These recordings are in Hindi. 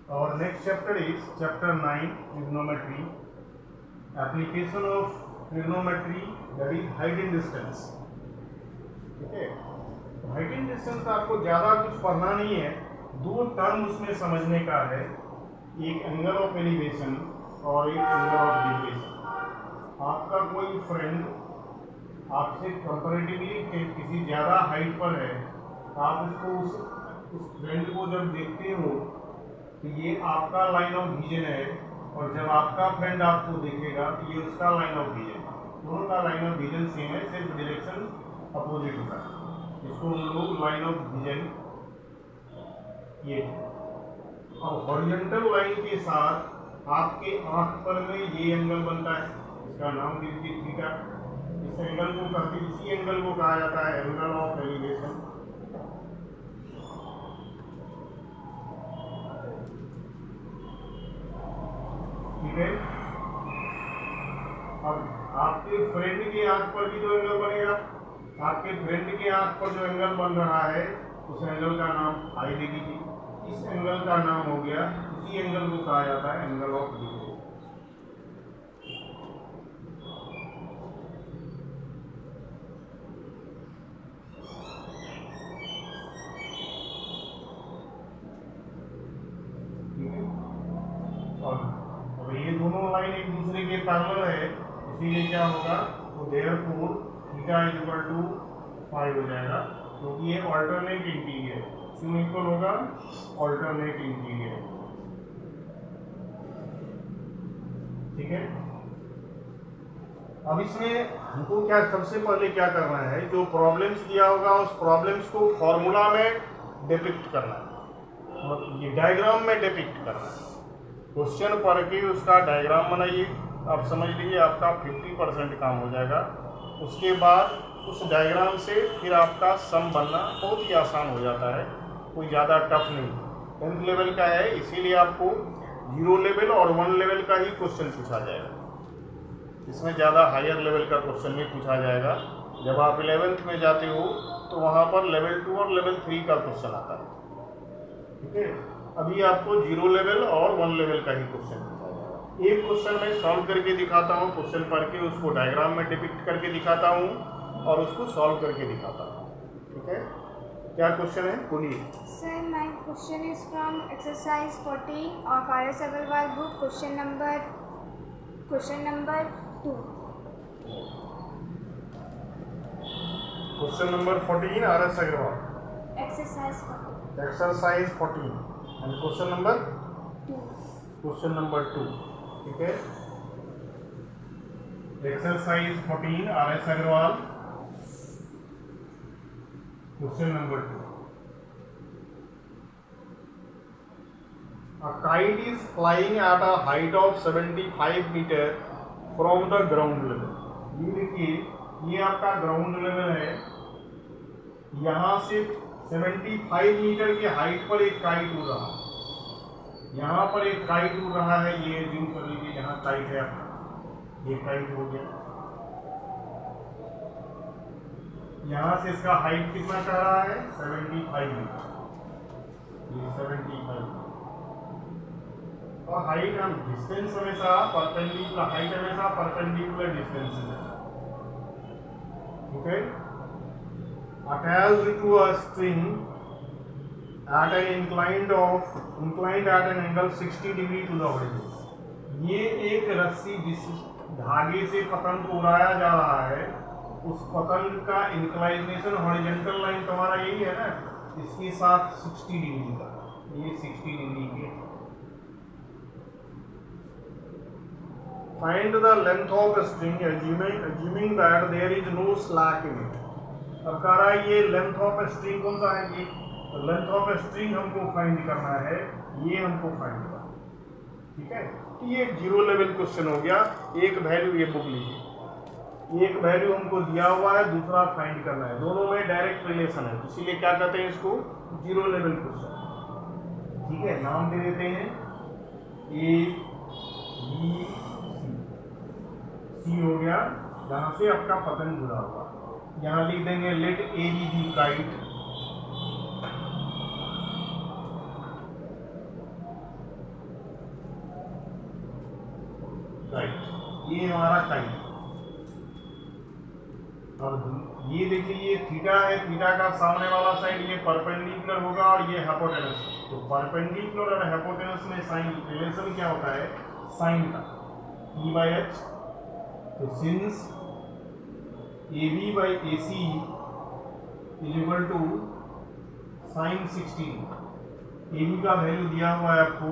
Our next chapter is chapter 9, trigonometry. Application of trigonometry, that is height and distance. ठीक है, तो हाइट एंड डिस्टेंस आपको ज़्यादा कुछ पढ़ना नहीं है, दो टर्म उसमें समझने का है, एक एंगल ऑफ एलिवेशन और एक एंगल ऑफ डेविएशन। आपका कोई फ्रेंड आपसे कंपैरेटिवली किसी ज़्यादा हाइट पर है, आप उसको उस फ्रेंड को जब देखते हो तो ये आपका लाइन ऑफ विजन है, और जब आपका फ्रेंड आपको देखेगा तो ये उसका लाइन ऑफ विजन है। दोनों का लाइन ऑफ विजन सेम है, सिर्फ डायरेक्शन अपोजिट होता है। इसको हम लोग लाइन ऑफ विजन ये, और हॉरिजॉन्टल लाइन के साथ आपके आंख पर में ये एंगल बनता है, इसका नाम दीजिए थीटा। इस एंगल को करके इसी एंगल को कहा जाता है एंगल ऑफ एलिवेशन। ठीक है, अब आपके फ्रेंड की आंख पर भी जो एंगल बनेगा, आपके फ्रेंड के आंख पर जो एंगल बन रहा है उस एंगल का नाम आई दे दीजिए। इस एंगल का नाम हो गया, इसी एंगल को कहा जाता है एंगल ऑफ विजन। और ये दोनों लाइन एक दूसरे के पैरेलल है, इसीलिए क्या होगा, तो therefore theta is equal to 5 हो जाएगा, क्योंकि ये ऑल्टरनेट इंटीरियर। क्यों इक्वल होगा, ऑल्टरनेट इंटीरियर। ठीक है, अब इसमें हमको क्या सबसे पहले क्या करना है, जो प्रॉब्लम्स दिया होगा उस प्रॉब्लम्स को फॉर्मूला में डिपिक्ट करना है, और ये डायग्राम में डिपिक्ट करना है। क्वेश्चन पढ़ के उसका डायग्राम बनाइए, आप समझ लीजिए आपका 50% काम हो जाएगा। उसके बाद उस डायग्राम से फिर आपका सम बनना बहुत ही आसान हो जाता है, कोई ज़्यादा टफ नहीं। 10th लेवल का है, इसीलिए आपको 0 लेवल और 1 लेवल का ही क्वेश्चन पूछा जाएगा, इसमें ज़्यादा हायर लेवल का क्वेश्चन नहीं पूछा जाएगा। जब आप 11th में जाते हो तो वहाँ पर लेवल 2 और लेवल 3 का क्वेश्चन आता है। ठीक है, अभी आपको 0 लेवल और 1 लेवल का ही क्वेश्चन पूछा जाएगा। एक क्वेश्चन मैं सॉल्व करके दिखाता हूँ, क्वेश्चन पढ़ के उसको डायग्राम में डिपिक्ट करके दिखाता हूँ और उसको सॉल्व करके दिखाता हूँ। ठीक है, क्या क्वेश्चन है बोलिए। Sir, my question is from exercise 14 of RS Agrawal book, question number 2। Question number 14 RS Agrawal, exercise 14 and question number 2। ठीक है, exercise 14 RS Agrawal, question number 2। A kite is flying at a height of 75 meter from the ground level। ये देखिए, ये आपका ग्राउंड लेवल है, यहाँ से 75 मीटर की हाइट पर एक काइट उड़ रहा है। यहाँ पर एक काइट उड़ रहा है, ये जूम कर लीजिए, यहाँ काइट है आपका, ये काइट हो गया। यहाँ से इसका हाइट कितना कह रहा है, 75 मीटर, ये 75। और हाइट हम डिस्टेंस हमेशा परपेंडिकुलर, हाइट हमेशा परपेंडिकुलर डिस्टेंस है। Okay, attached to a string at an inclined at an angle 60 degree to the horizon। ये एक रस्सी जिस धागे से पतंग को उड़ाया जा रहा है, उस पतंग का इंक्लाइनेशन हॉरिजॉन्टल लाइन तुम्हारा यही है ना, इसके साथ 60 डिग्री का, ये 60 डिग्री के। Find the length of a string assuming that there is no slack in it। अब कह रहा है ये लेंथ ऑफ स्ट्रिंग कौन सा है, ये लेंथ ऑफ स्ट्रिंग हमको फाइंड करना है, ये हमको फाइंड करना है। ठीक है, तो ये 0 लेवल क्वेश्चन हो गया। एक वैल्यू ये बुक लीजिए, एक वैल्यू हमको दिया हुआ है, दूसरा फाइंड करना है, दोनों में डायरेक्ट रिलेशन है, इसीलिए क्या कहते हैं इसको, 0 लेवल क्वेश्चन। ठीक है, नाम दे देते हैं A B C हो गया, जहाँ से आपका पतंग जुड़ा हुआ। यहाँ लिख देंगे let A be the kite. ये हमारा टाइम। और ये देखिए ये थीटा है, थीटा का सामने वाला साइड ये परपेंडिकुलर होगा और ये हाइपोटेनस। तो परपेंडिकुलर और हाइपोटेनस में साइन रिलेशन क्या होता है, साइन का, E by H। तो since AB by AC is equal to sine 16। AB का वैल्यू दिया हुआ है आपको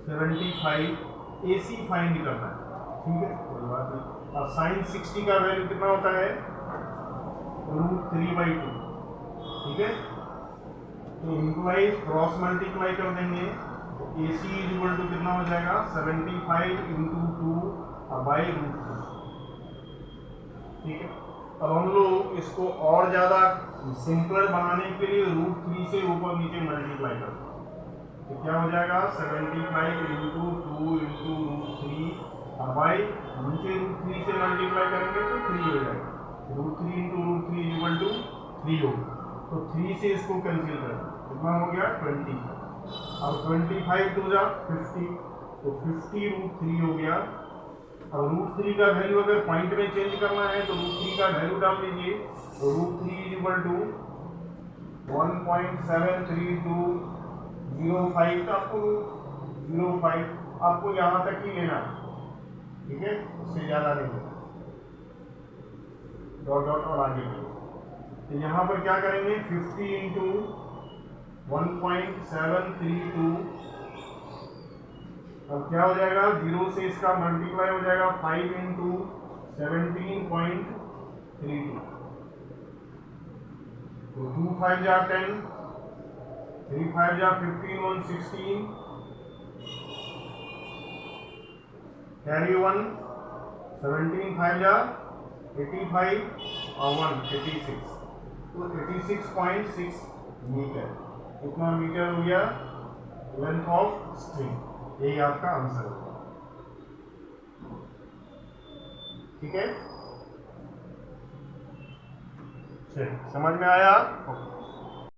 75, AC फाइंड करना है, ठीक है, कोई बात नहीं। और साइन 60 का वैल्यू कितना होता है, √3/2, ठीक है। तो इम्प्लाइज क्रॉस मल्टीप्लाई कर देंगे, तो AC इज इक्वल टू कितना हो जाएगा, 75 इंटू 2/√3, ठीक है। अब हम लोग इसको और ज़्यादा सिंपलर बनाने के लिए √3 से ऊपर नीचे मल्टीप्लाई करते हैं, तो क्या हो जाएगा, 75 इंटू 2 इंटू √3 बाई नीचे √3 से मल्टीप्लाई करेंगे तो 3 हो जाएगा, √3 इंटू √3 इज इक्वल टू 3 होगा। तो 3 से इसको कैंसिल करें, कितना हो गया, 25। अब 25 टू जा 50, तो 50 √3 हो गया। अब √3 का वैल्यू अगर पॉइंट में चेंज करना है तो √3 का वैल्यू डाल दीजिए, तो √3 इज इक्वल टू 1.73205, तो आपको 05 आपको यहाँ तक ही लेना है, ठीक है, उससे ज़्यादा नहीं है, डॉट डॉट और आगे भी। तो यहाँ पर क्या करेंगे, 50 इंटू 1.732, अब क्या हो जाएगा, 0 से इसका मल्टीप्लाई हो जाएगा 5 इंटू 17.32, तो 2 5 जा 10, 3 5 जा 15, 1 16, कैरी 1, 17 5 जा 85 और 1 86, तो 86.6 मीटर, कितना मीटर हो गया, लेंथ ऑफ स्ट्रिंग। यही आपका आंसर होगा, ठीक है, चलिए समझ में आया।